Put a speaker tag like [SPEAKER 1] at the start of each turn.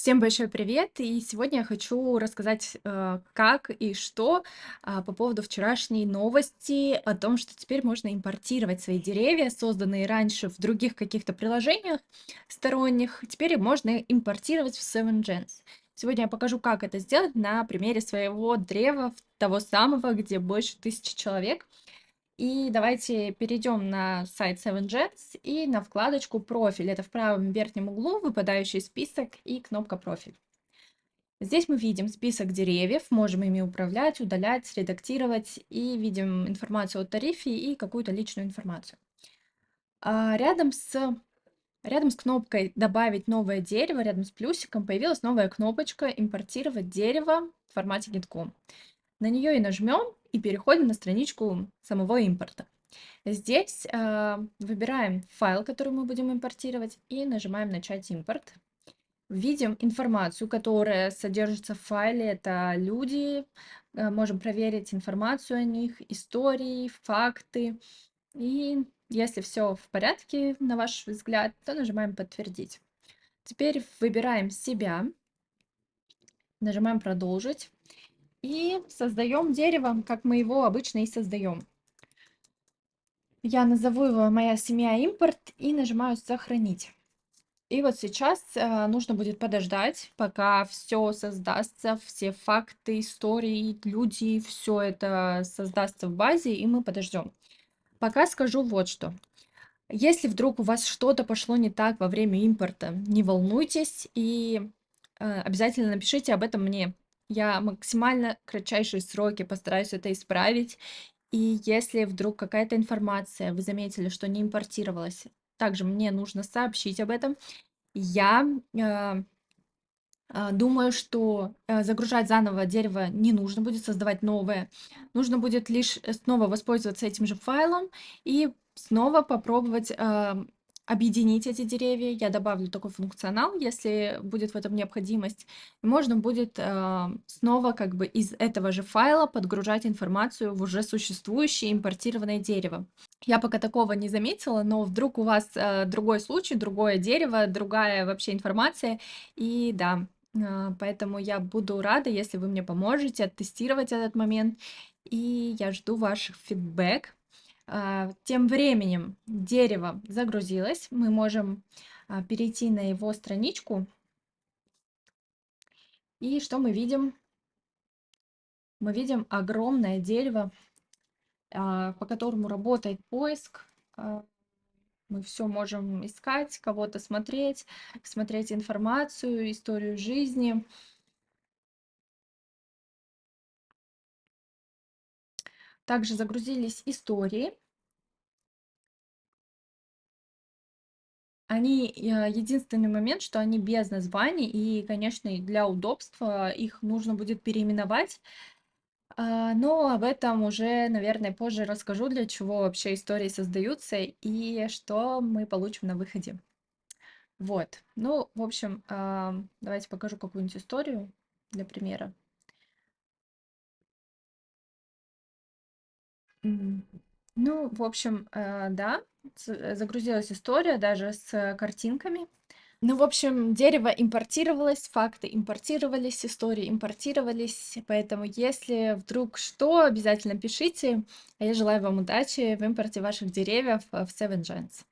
[SPEAKER 1] Всем большой привет! И сегодня я хочу рассказать, как и что по поводу вчерашней новости о том, что теперь можно импортировать свои деревья, созданные раньше в других каких-то приложениях сторонних. Теперь их можно импортировать в Seven Gens. Сегодня я покажу, как это сделать на примере своего древа, того самого, где больше 1000 человек. И давайте перейдем на сайт Seven Gens и на вкладочку «Профиль». Это в правом верхнем углу выпадающий список и кнопка «Профиль». Здесь мы видим список деревьев, можем ими управлять, удалять, редактировать и видим информацию о тарифе и какую-то личную информацию. А рядом с кнопкой «Добавить новое дерево», рядом с плюсиком появилась новая кнопочка «Импортировать дерево» в формате Gitcom. На нее и нажмем, и переходим на страничку самого импорта. Здесь выбираем файл, который мы будем импортировать, и нажимаем «Начать импорт». Видим информацию, которая содержится в файле. Это люди, можем проверить информацию о них, истории, факты. И если все в порядке, на ваш взгляд, то нажимаем «Подтвердить». Теперь выбираем себя, нажимаем «Продолжить» и создаем дерево, как мы его обычно и создаем. Я назову его «Моя семья импорт» и нажимаю «Сохранить». И вот сейчас нужно будет подождать, пока все создастся, все факты, истории, люди, все это создастся в базе, и мы подождем. Пока скажу вот что. Если вдруг у вас что-то пошло не так во время импорта, не волнуйтесь и обязательно напишите об этом мне. Я максимально кратчайшие сроки постараюсь это исправить. И если вдруг какая-то информация вы заметили, что не импортировалась, также мне нужно сообщить об этом. Я думаю, что загружать заново дерево не нужно будет, создавать новое. Нужно будет лишь снова воспользоваться этим же файлом и снова попробовать объединить эти деревья. Я добавлю такой функционал, если будет в этом необходимость. Можно будет снова как бы из этого же файла подгружать информацию в уже существующее импортированное дерево. Я пока такого не заметила, но вдруг у вас другой случай, другое дерево, другая вообще информация. И да, поэтому я буду рада, если вы мне поможете оттестировать этот момент. И я жду ваших фидбэк. Тем временем дерево загрузилось. Мы можем перейти на его страничку. И что мы видим? Мы видим огромное дерево, по которому работает поиск. Мы все можем искать, кого-то смотреть, смотреть информацию, историю жизни. Также загрузились истории. Они, единственный момент, что они без названий, и, конечно, и для удобства их нужно будет переименовать. Но об этом уже, наверное, позже расскажу, для чего вообще истории создаются и что мы получим на выходе. Вот. Ну, в общем, давайте покажу какую-нибудь историю для примера. М. Ну, в общем, да, загрузилась история даже с картинками. Ну, в общем, дерево импортировалось, факты импортировались, истории импортировались, поэтому если вдруг что, обязательно пишите. А я желаю вам удачи в импорте ваших деревьев в Seven Giants.